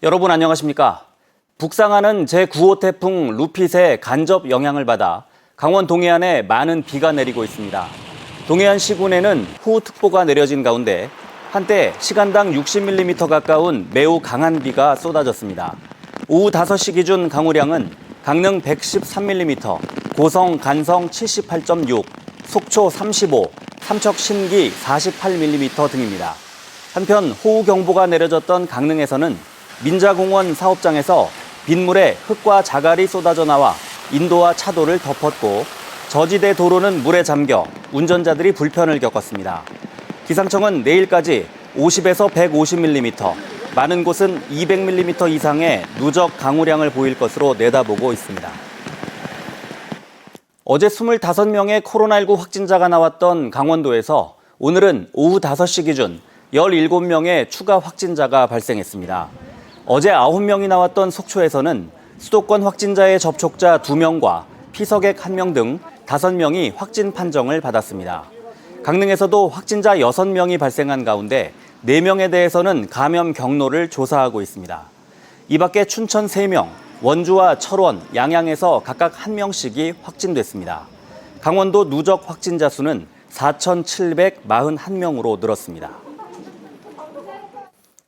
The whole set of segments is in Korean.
여러분 안녕하십니까? 북상하는 제9호 태풍 루핏의 간접 영향을 받아 강원 동해안에 많은 비가 내리고 있습니다. 동해안 시군에는 호우특보가 내려진 가운데 한때 시간당 60mm 가까운 매우 강한 비가 쏟아졌습니다. 오후 5시 기준 강우량은 강릉 113mm, 고성 간성 78.6, 속초 35, 삼척 신기 48mm 등입니다. 한편 호우경보가 내려졌던 강릉에서는 민자공원 사업장에서 빗물에 흙과 자갈이 쏟아져 나와 인도와 차도를 덮었고 저지대 도로는 물에 잠겨 운전자들이 불편을 겪었습니다. 기상청은 내일까지 50에서 150mm, 많은 곳은 200mm 이상의 누적 강우량을 보일 것으로 내다보고 있습니다. 어제 25명의 코로나19 확진자가 나왔던 강원도에서 오늘은 오후 5시 기준 17명의 추가 확진자가 발생했습니다. 어제 9명이 나왔던 속초에서는 수도권 확진자의 접촉자 2명과 피서객 1명 등 5명이 확진 판정을 받았습니다. 강릉에서도 확진자 6명이 발생한 가운데 4명에 대해서는 감염 경로를 조사하고 있습니다. 이 밖에 춘천 3명, 원주와 철원, 양양에서 각각 1명씩이 확진됐습니다. 강원도 누적 확진자 수는 4,741명으로 늘었습니다.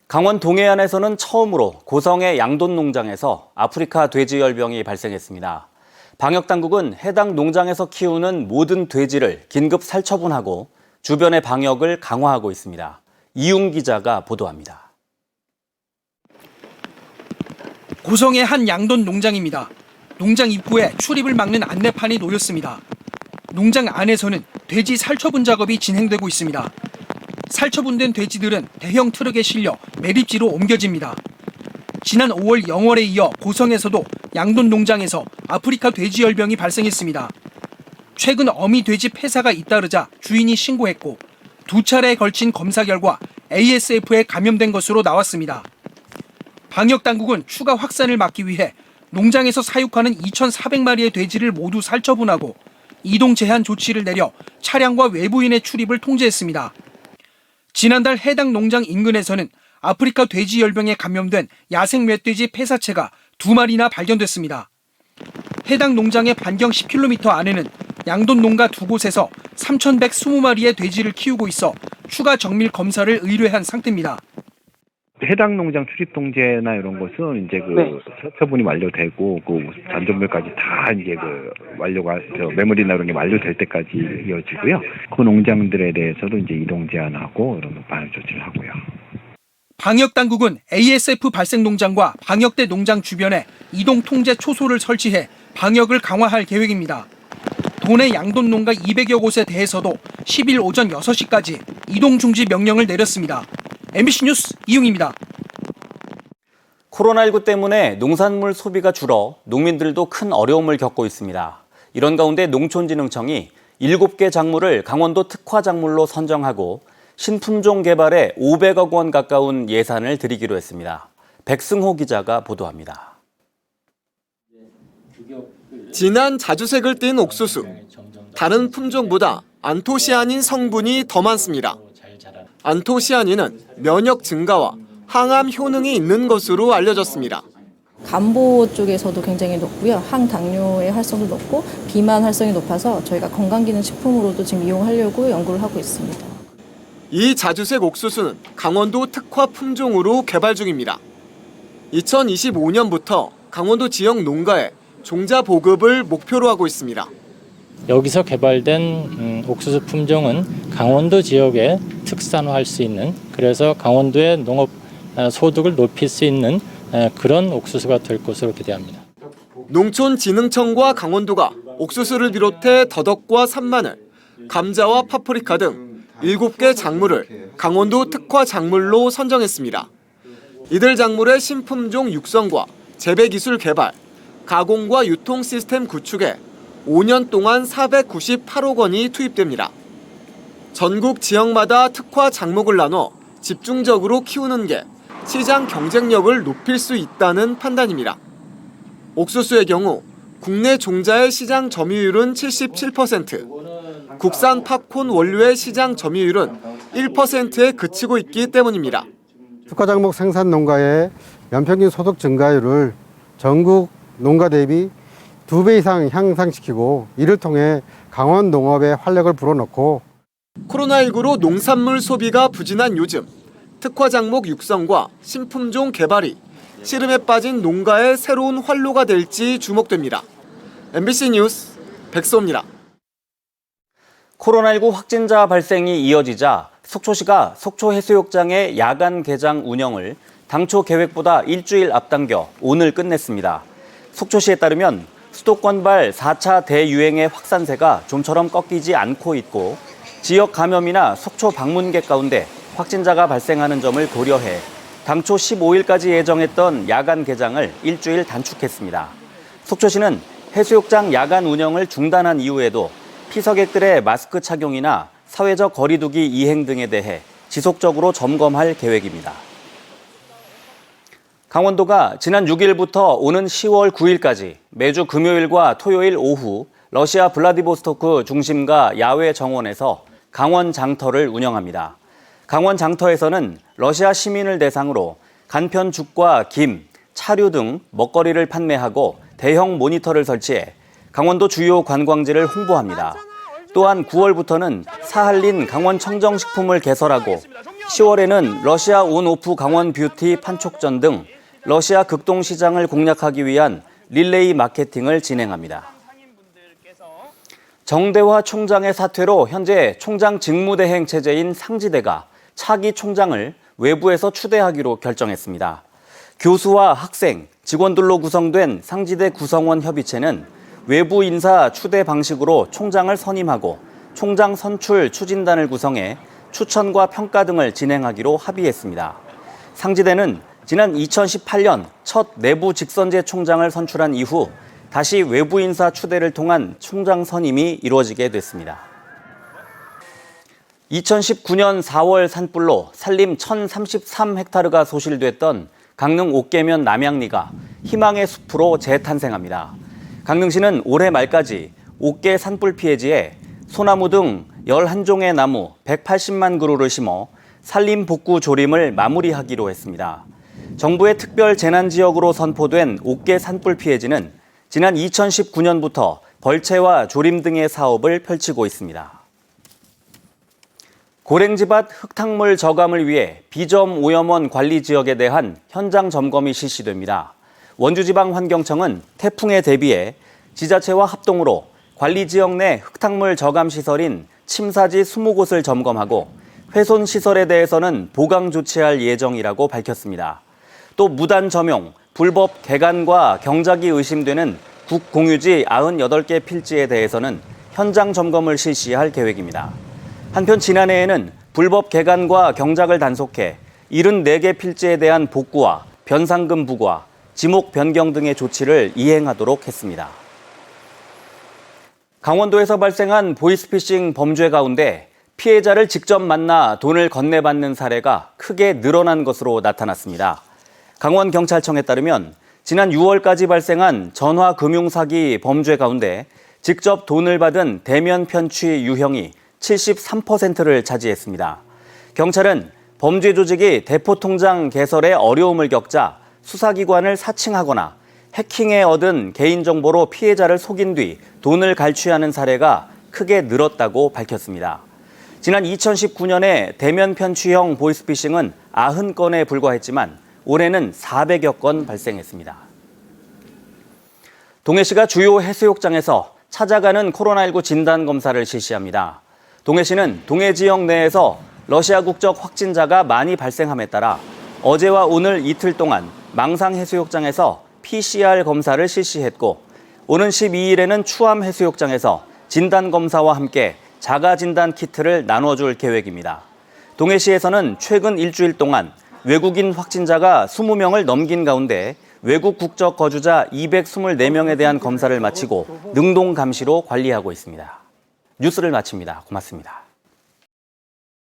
강원 동해안에서는 처음으로 고성의 양돈 농장에서 아프리카 돼지열병이 발생했습니다. 방역당국은 해당 농장에서 키우는 모든 돼지를 긴급 살처분하고 주변의 방역을 강화하고 있습니다. 이웅 기자가 보도합니다. 고성의 한 양돈 농장입니다. 농장 입구에 출입을 막는 안내판이 놓였습니다. 농장 안에서는 돼지 살처분 작업이 진행되고 있습니다. 살처분된 돼지들은 대형 트럭에 실려 매립지로 옮겨집니다. 지난 5월 영월에 이어 고성에서도 양돈 농장에서 아프리카 돼지열병이 발생했습니다. 최근 어미 돼지 폐사가 잇따르자 주인이 신고했고 2차례에 걸친 검사 결과 ASF에 감염된 것으로 나왔습니다. 방역당국은 추가 확산을 막기 위해 농장에서 사육하는 2,400마리의 돼지를 모두 살처분하고 이동 제한 조치를 내려 차량과 외부인의 출입을 통제했습니다. 지난달 해당 농장 인근에서는 아프리카 돼지열병에 감염된 야생 멧돼지 폐사체가 2마리나 발견됐습니다. 해당 농장의 반경 10km 안에는 양돈 농가 2곳에서 3,120마리의 돼지를 키우고 있어 추가 정밀 검사를 의뢰한 상태입니다. 해당 농장 출입 통제나 이런 것은 이제 처분이 완료되고 잔존물까지 다 이제 완료가 매물이나 이런 게 완료될 때까지 이어지고요. 그 농장들에 대해서도 이제 이동 제한하고 이런 방역 조치를 하고요. 방역 당국은 ASF 발생 농장과 방역대 농장 주변에 이동 통제 초소를 설치해 방역을 강화할 계획입니다. 도내 양돈 농가 200여 곳에 대해서도 10일 오전 6시까지 이동 중지 명령을 내렸습니다. MBC 뉴스 이웅입니다. 코로나19 때문에 농산물 소비가 줄어 농민들도 큰 어려움을 겪고 있습니다. 이런 가운데 농촌진흥청이 7개 작물을 강원도 특화 작물로 선정하고 신품종 개발에 500억 원 가까운 예산을 들이기로 했습니다. 백승호 기자가 보도합니다. 진한 자주색을 띤 옥수수. 다른 품종보다 안토시아닌 성분이 더 많습니다. 안토시아닌은 면역 증가와 항암 효능이 있는 것으로 알려졌습니다. 간보 쪽에서도 굉장히 높고요. 항당뇨의 활성도 높고 비만 활성이 높아서 저희가 건강기능식품으로도 지금 이용하려고 연구를 하고 있습니다. 이 자주색 옥수수는 강원도 특화 품종으로 개발 중입니다. 2025년부터 강원도 지역 농가에 종자 보급을 목표로 하고 있습니다. 여기서 개발된 옥수수 품종은 강원도 지역에 특산화할 수 있는, 그래서 강원도의 농업 소득을 높일 수 있는 그런 옥수수가 될 것으로 기대합니다. 농촌진흥청과 강원도가 옥수수를 비롯해 더덕과 산마늘, 감자와 파프리카 등 7개 작물을 강원도 특화 작물로 선정했습니다. 이들 작물의 신품종 육성과 재배기술 개발, 가공과 유통 시스템 구축에 5년 동안 498억 원이 투입됩니다. 전국 지역마다 특화 작목을 나눠 집중적으로 키우는 게 시장 경쟁력을 높일 수 있다는 판단입니다. 옥수수의 경우 국내 종자의 시장 점유율은 77%, 국산 팝콘 원료의 시장 점유율은 1%에 그치고 있기 때문입니다. 특화작목 생산 농가의 연평균 소득 증가율을 전국 농가 대비 2배 이상 향상시키고 이를 통해 강원 농업에 활력을 불어넣고 코로나19로 농산물 소비가 부진한 요즘 특화작목 육성과 신품종 개발이 씨름에 빠진 농가의 새로운 활로가 될지 주목됩니다. MBC 뉴스 백소입니다. 코로나19 확진자 발생이 이어지자 속초시가 속초해수욕장의 야간 개장 운영을 당초 계획보다 일주일 앞당겨 오늘 끝냈습니다. 속초시에 따르면 수도권발 4차 대유행의 확산세가 좀처럼 꺾이지 않고 있고 지역 감염이나 속초 방문객 가운데 확진자가 발생하는 점을 고려해 당초 15일까지 예정했던 야간 개장을 일주일 단축했습니다. 속초시는 해수욕장 야간 운영을 중단한 이후에도 피서객들의 마스크 착용이나 사회적 거리 두기 이행 등에 대해 지속적으로 점검할 계획입니다. 강원도가 지난 6일부터 오는 10월 9일까지 매주 금요일과 토요일 오후 러시아 블라디보스토크 중심가 야외 정원에서 강원 장터를 운영합니다. 강원 장터에서는 러시아 시민을 대상으로 간편죽과 김, 차류 등 먹거리를 판매하고 대형 모니터를 설치해 강원도 주요 관광지를 홍보합니다. 또한 9월부터는 사할린 강원 청정식품을 개설하고 10월에는 러시아 온오프 강원 뷰티 판촉전 등 러시아 극동시장을 공략하기 위한 릴레이 마케팅을 진행합니다. 정대화 총장의 사퇴로 현재 총장 직무대행 체제인 상지대가 차기 총장을 외부에서 추대하기로 결정했습니다. 교수와 학생, 직원들로 구성된 상지대 구성원 협의체는 외부 인사 추대 방식으로 총장을 선임하고 총장 선출 추진단을 구성해 추천과 평가 등을 진행하기로 합의했습니다. 상지대는 지난 2018년 첫 내부 직선제 총장을 선출한 이후 다시 외부 인사 추대를 통한 총장 선임이 이루어지게 됐습니다. 2019년 4월 산불로 산림 1033헥타르가 소실됐던 강릉 옥계면 남양리가 희망의 숲으로 재탄생합니다. 강릉시는 올해 말까지 옥계 산불 피해지에 소나무 등 11종의 나무 180만 그루를 심어 산림 복구 조림을 마무리하기로 했습니다. 정부의 특별 재난지역으로 선포된 옥계 산불 피해지는 지난 2019년부터 벌채와 조림 등의 사업을 펼치고 있습니다. 고랭지밭 흙탕물 저감을 위해 비점 오염원 관리 지역에 대한 현장 점검이 실시됩니다. 원주지방환경청은 태풍에 대비해 지자체와 합동으로 관리 지역 내 흙탕물 저감 시설인 침사지 20곳을 점검하고 훼손 시설에 대해서는 보강 조치할 예정이라고 밝혔습니다. 또 무단 점용, 불법 개간과 경작이 의심되는 국공유지 98개 필지에 대해서는 현장 점검을 실시할 계획입니다. 한편 지난해에는 불법 개간과 경작을 단속해 74개 필지에 대한 복구와 변상금 부과, 지목 변경 등의 조치를 이행하도록 했습니다. 강원도에서 발생한 보이스피싱 범죄 가운데 피해자를 직접 만나 돈을 건네받는 사례가 크게 늘어난 것으로 나타났습니다. 강원경찰청에 따르면 지난 6월까지 발생한 전화금융사기 범죄 가운데 직접 돈을 받은 대면 편취 유형이 73%를 차지했습니다. 경찰은 범죄 조직이 대포통장 개설에 어려움을 겪자 수사기관을 사칭하거나 해킹에 얻은 개인정보로 피해자를 속인 뒤 돈을 갈취하는 사례가 크게 늘었다고 밝혔습니다. 지난 2019년에 대면 편취형 보이스피싱은 90건에 불과했지만 올해는 400여 건 발생했습니다. 동해시가 주요 해수욕장에서 찾아가는 코로나19 진단검사를 실시합니다. 동해시는 동해 지역 내에서 러시아 국적 확진자가 많이 발생함에 따라 어제와 오늘 이틀 동안 망상해수욕장에서 PCR 검사를 실시했고 오는 12일에는 추암해수욕장에서 진단검사와 함께 자가진단 키트를 나눠줄 계획입니다. 동해시에서는 최근 일주일 동안 외국인 확진자가 20명을 넘긴 가운데 외국 국적 거주자 224명에 대한 검사를 마치고 능동 감시로 관리하고 있습니다. 뉴스를 마칩니다. 고맙습니다.